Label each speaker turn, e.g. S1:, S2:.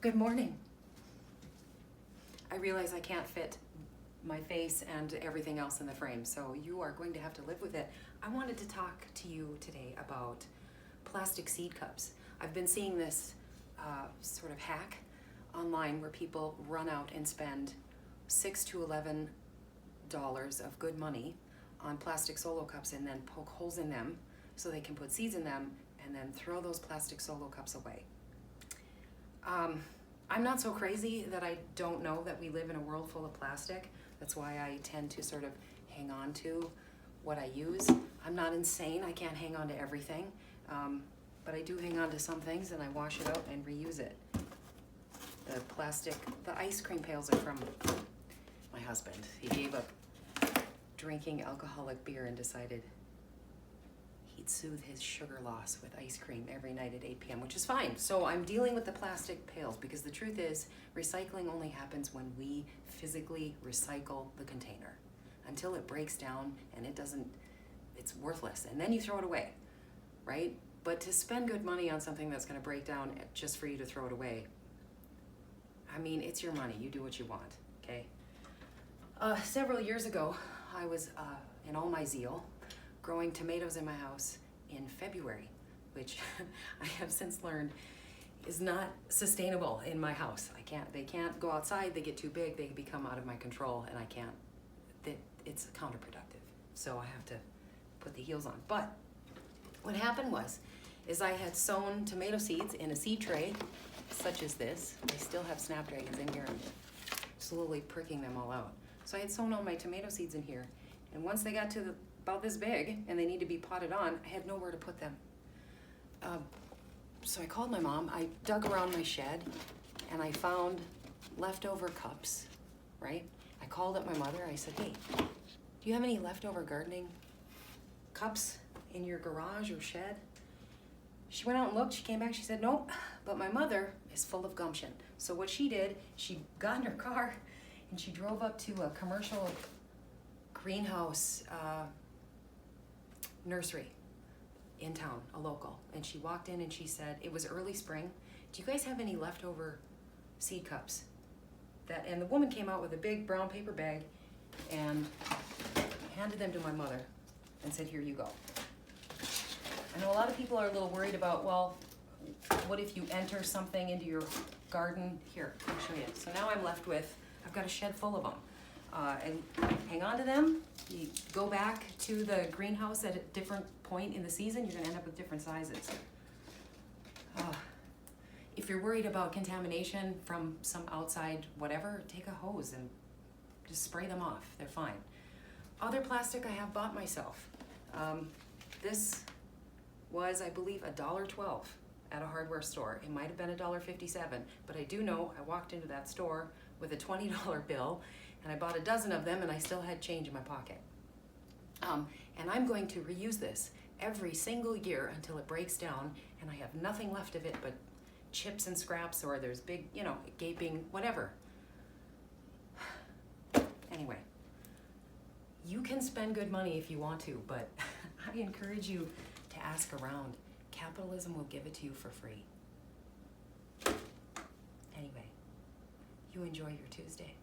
S1: Good morning. I realize I can't fit my face and everything else in the frame, so you are going to have to live with it. I wanted to talk to you today about plastic seed cups. I've been seeing this sort of hack online where people run out and spend $6 to $11 of good money on plastic Solo cups and then poke holes in them so they can put seeds in them and then throw those plastic Solo cups away. I'm not so crazy that I don't know that we live in a world full of plastic. That's why I tend to sort of hang on to what I use. I'm not insane, I can't hang on to everything, but I do hang on to some things and I wash it out and reuse it. The ice cream pails are from my husband. He gave up drinking alcoholic beer and decided he'd soothe his sugar loss with ice cream every night at 8 p.m., which is fine. So I'm dealing with the plastic pails because the truth is recycling only happens when we physically recycle the container. Until it breaks down and it's worthless. And then you throw it away, right? But to spend good money on something that's gonna break down just for you to throw it away, I mean, it's your money, you do what you want, okay? Several years ago, I was, in all my zeal, growing tomatoes in my house in February, which I have since learned is not sustainable in my house. They can't go outside, they get too big, they become out of my control, and it's counterproductive. So I have to put the heels on. But what happened is I had sown tomato seeds in a seed tray, such as this. I still have snapdragons in here. I'm slowly pricking them all out. So I had sown all my tomato seeds in here, and once they got to about this big and they need to be potted on, I had nowhere to put them. So I called my mom. I dug around my shed and I found leftover cups, right? I called up my mother. I said, hey, do you have any leftover gardening cups in your garage or shed? She went out and looked. She came back. She said, nope, but my mother is full of gumption. So what she did, she got in her car and she drove up to a commercial greenhouse nursery in town, a local. And she walked in and she said, it was early spring. Do you guys have any leftover seed cups? And the woman came out with a big brown paper bag and handed them to my mother and said, here you go. I know a lot of people are a little worried about, well, what if you enter something into your garden? Here, I'll show you. So now I'm left with, I've got a shed full of them. And hang on to them. You go back to the greenhouse at a different point in the season, you're gonna end up with different sizes. If you're worried about contamination from some outside whatever, take a hose and just spray them off, they're fine. Other plastic I have bought myself. This was, I believe, $1.12 at a hardware store. It might have been $1.57, but I do know I walked into that store with a $20 bill and I bought a dozen of them and I still had change in my pocket. And I'm going to reuse this every single year until it breaks down and I have nothing left of it but chips and scraps, or there's big, gaping, whatever. Anyway, you can spend good money if you want to, but I encourage you to ask around. Capitalism will give it to you for free. Anyway, you enjoy your Tuesday.